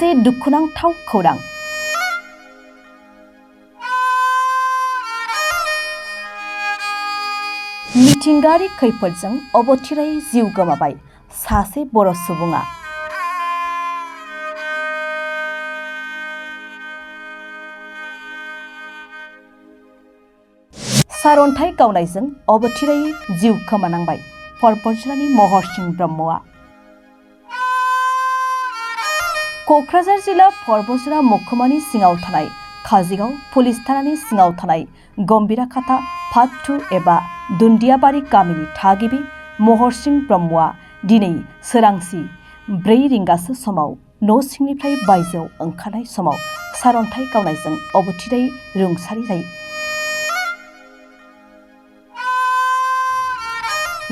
मोनसे दुखुनांथाव खौरां। मिथिंगायारि खैफोदजों अबथिरायै जिउ गोमाबाय सासे बर' सुबुङा। सारअन्थाइ गावनायजों अबथिरायै जिउ खोमानांबाय परबत जिल्लानि महरसिं ब्रह्मआ। क'क्राझार जिल्ला परबत जिल्ला महकुमानि सिङाव थानाय काजिगाव पुलिस थानानि सिङाव थानाय गम्भीराखाथा फार्ट 2 एबा दुन्दियाबारि गामिनि थागिबि महरसिं ब्रह्मआ दिनै सोरांसि 4 रिंगासो समाव न' सिंनिफ्राय बायजोआव ओंखारनाय समाव सारअन्थाइ गावनायजों अबथिरायै रुंसारि जायो।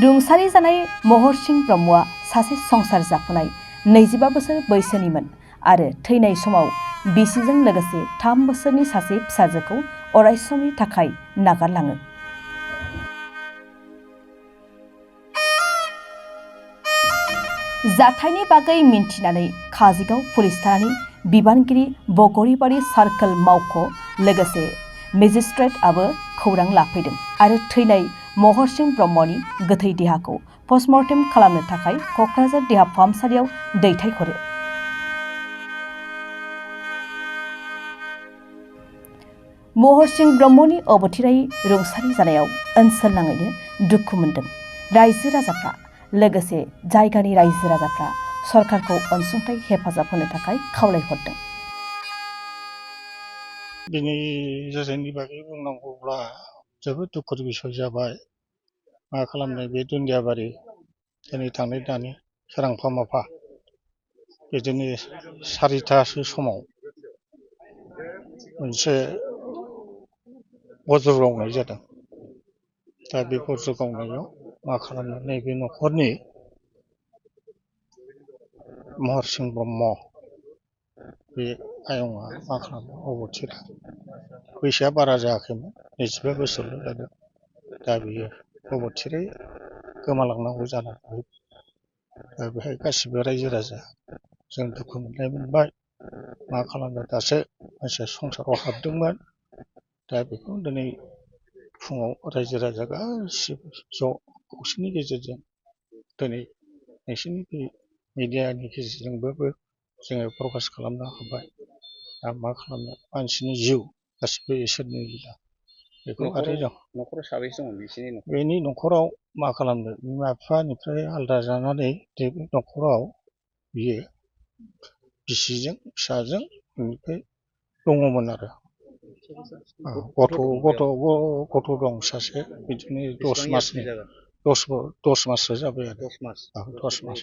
रुंसारि जानाय महरसिं ब्रह्मआ सासे संसार जाफुनाय 25 बोसोर बैसोनिमोन आरो थैनाय समाव बिसिजों लोगोसे 3 बोसोरनि सासे फिसाजोखौ अरायसमनि थाखाय नागारलाङो। जाथायनि बागै मिन्थिनानै काजिगाव पुलिस थानानि बिबानगिरि बगरिबारि सार्कोल मावख' लोगोसे मेजिस्ट्रेटआबो खौरां लाफैदों आरो थैनाय महरसिं ब्रह्मनि गोथै देहाखौ पस्टमर्टेम खालामनो थाखाय क'क्राझार देहा फाहामसालियाव दैथायहरो। महरसिं ब्रह्मनि अबथिरायै रुंसारि जानायाव ओनसोल नाङैनो दुखु मोनदों रायजो राजाफ्रा। लोगोसे जायगानि रायजो राजाफ्रा सरकारखौ अनसुंथाइ हेफाजाब होनो थाखाय खावलायहरदों। दिनै जाथायनि बागै बुंनांगौब्ला जोबोद दुखुनि बिसय जाबाय। मा खालामनो, बे दुन्दियाबारि दिनै थांनाय दानि सोरांफा माफा बिदिनो 4टासो समाव मोनसे वज्र गावनाय जादों। दा बे वज्र गावनायाव मा खालामनो, नैबे न'खरनि महरसिं ब्रह्म बे आयंआ मा खालामो, अबथिरा बैसोआ बारा जायाखैमोन, 25 बोसोरल' जादों। दा बियो अबथिरायै गोमालांनांगौ जानानै फैबाय। दा बेहाय गासिबो रायजो राजा जों दुखु मोनबाय। मा खालामनो, दासो मानसिया संसाराव हाबदोंमोन। दा बेखौ दिनै फुङाव रायजो राजा गासिबो ज' खौसेनि गेजेरजों दिनै नोंसोरनि मिडियानि गेजेरजोंबो जोङो प्रकास खालामनो हाबाय। दा मा खालामनो, मानसिनि जिउ गासिबो इसोरनि लीला। बेखौ आरो न'खराव साबैसे दङ बिसिनि न'खर? बेनि न'खराव मा खालामनो, बिमा बिफानिफ्राय आलादा जानानै बे न'खराव बियो बिसिजों फिसाजों बेनिफ्राय दङमोन आरो गथ' दं सासे, बिदिनो 10 मासनि 10 माससो जाबाय आरो 10 मास।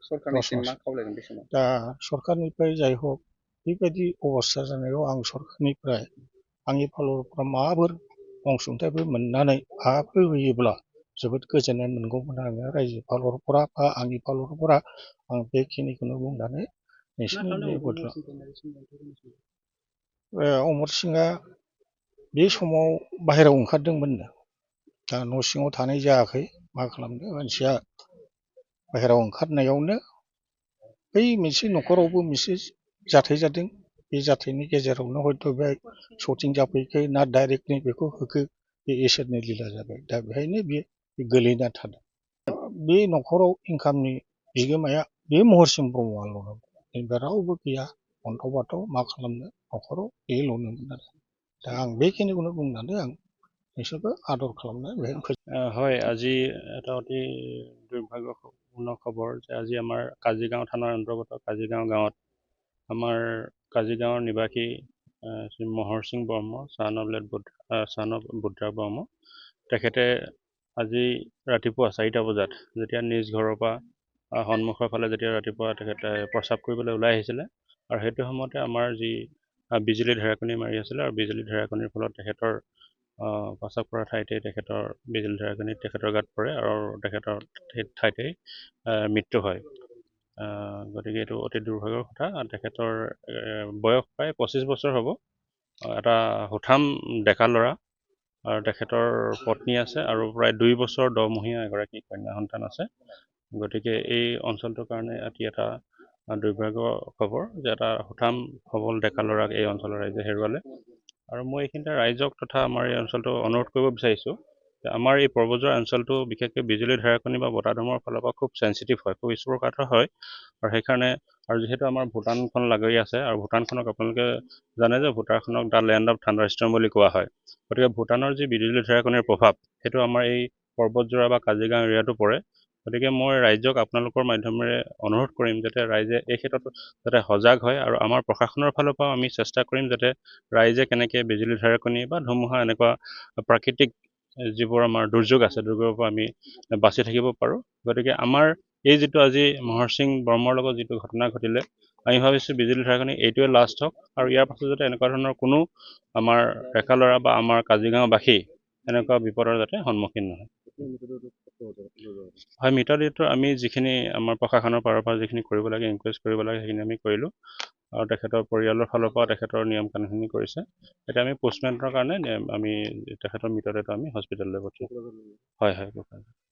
सरकारनिसिम मा खावलायगोन बे समाव? दा सरकारनिफ्राय जाय हक बेबायदि अबस्था जानायाव आं सरकारनिफ्राय आंनि फालरफ्रा माबाफोर अनसुंथाइबो मोननानै माबाफोर होयोब्ला जोबोद गोजोननाय मोनगौमोन आङो। रायजो फालरफोरा बा आंनि फालरफोरा आं बेखिनिखौनो बुंनानै नोंसोरनि अमर सिंआ बे समाव बाहेरायाव ओंखारदोंमोननो। दा न' सिङाव थानाय जायाखै। मा खालामनो, मानसिया बाहेरायाव ओंखारनायावनो बै मोनसे न'खरावबो मोनसे जाथाय जादों। बे जाथायनि गेजेरावनो हयथ' बे शटिं जाफैखो ना डाइरेक्टलि बेखौ होखो, बे इसोरनि लीला जाबाय। दा बेहायनो बे गोलैना थादों। बे न'खराव इनकामनि बिगोमाया बे महरसिं ब्रह्मआल'। रावबो गैया अन्थाव बाथाव। मा खालामनो, न'खराव बेल'नोमोन आरो। दा आं बेखिनिखौनो बुंनानै आं नोंसोरखौ आदर खालामनानै बेहाय হয়, আজি এটা অতি দুৰ্ভাগ্যপূৰ্ণ খবৰ যে আজি আমাৰ কাজিগাঁও থানাৰ অন্তৰ্গত কাজিগাঁও গাঁৱত আমাৰ কাজিগাঁৱৰ নিবাসী শ্ৰী মহৰসিং ব্ৰহ্ম চান অফ বুদ্ৰা ব্ৰহ্ম, তেখেতে আজি ৰাতিপুৱা 4টা বজাত যেতিয়া নিজ ঘৰৰ পৰা সন্মুখৰ ফালে যেতিয়া ৰাতিপুৱা তেখেতে প্ৰস্ৰাৱ কৰিবলৈ ওলাই আহিছিলে, আৰু সেইটো সময়তে আমাৰ যি বিজুলী ঢেৰেকনি মাৰি আছিলে, আৰু বিজুলী ঢেৰেকনিৰ ফলত তেখেতৰ প্ৰস্ৰাৱ কৰা ঠাইতে তেখেতৰ বিজুলী ঢেৰেকনিত তেখেতৰ গাত পৰে আৰু তেখেতৰ সেই ঠাইতেই মৃত্যু হয়। গতিকে এইটো অতি দুৰ্ভাগ্যৰ কথা। তেখেতৰ বয়স প্ৰায় 25 বছৰ হ'ব। এটা সুঠাম ডেকা ল'ৰা, আৰু তেখেতৰ পত্নী আছে আৰু প্ৰায় 2 বছৰ 10 মহীয়া এগৰাকী কন্যা সন্তান আছে। গতিকে এই অঞ্চলটোৰ কাৰণে এটি এটা দুৰ্ভাগ্য খবৰ যে এটা সুঠাম সবল ডেকা ল'ৰাক এই অঞ্চলৰ ৰাইজে হেৰুৱালে। আৰু মই এইখিনিতে ৰাইজক তথা আমাৰ এই অঞ্চলটো অনুৰোধ কৰিব বিচাৰিছোঁ যে আমাৰ এই পৰ্বতজোৰা অঞ্চলটো বিশেষকৈ বিজুলী ঢেৰেকনি বা বতাহ ধুমুহাৰ ফালৰ পৰা খুব চেঞ্চিটিভ হয়, খুব স্পৰ্শকাতৰ হয়। আৰু সেইকাৰণে আৰু যিহেতু আমাৰ ভূটানখন লাগি আছে আৰু ভূটানখনক আপোনালোকে জানে যে ভূটানখনক দ্য লেণ্ড অফ থাণ্ডাৰষ্টৰ্ম বুলি কোৱা হয়। গতিকে ভূটানৰ যি বিজুলী ঢেৰেকনিৰ প্ৰভাৱ সেইটো আমাৰ এই পৰ্বতজোৰা বা কাজিগাঁও এৰিয়াটো পৰে। গতিকে মই ৰাইজক আপোনালোকৰ মাধ্যমেৰে অনুৰোধ কৰিম যাতে ৰাইজে এই ক্ষেত্ৰত যাতে সজাগ হয় আৰু আমাৰ প্ৰশাসনৰ ফালৰ পৰাও আমি চেষ্টা কৰিম যাতে ৰাইজে কেনেকৈ বিজুলী ঢেৰেকনি বা ধুমুহা এনেকুৱা প্ৰাকৃতিক যিবোৰ আমাৰ দুৰ্যোগ আছে দুৰ্যোগৰ পৰা আমি বাচি থাকিব পাৰোঁ। গতিকে আমাৰ এই যিটো আজি মহৰ সিং বৰ্মৰ লগত যিটো ঘটনা ঘটিলে আমি ভাবিছোঁ বিজুলী ঢেৰেকনি এইটোৱে লাষ্ট হওক আৰু ইয়াৰ পাছত যাতে এনেকুৱা ধৰণৰ কোনো আমাৰ ডেকা ল'ৰা বা আমাৰ কাজিগাঁওবাসী এনেকুৱা বিপদৰ যাতে সন্মুখীন নহয়। হয়, মৃতদেহটো আমি যিখিনি আমাৰ প্ৰশাসনৰ ফালৰ পৰা যিখিনি কৰিব লাগে ইনকুৱেষ্ট কৰিব লাগে সেইখিনি আমি কৰিলোঁ আৰু তেখেতৰ পৰিয়ালৰ ফালৰ পৰা তেখেতৰ নিয়ম কানুনখিনি কৰিছে। এতিয়া আমি পোষ্টমৰ্টেমৰ কাৰণে আমি তেখেতৰ মৃতদেহটো আমি হস্পিটেললৈ পঠিয়াম। হয়।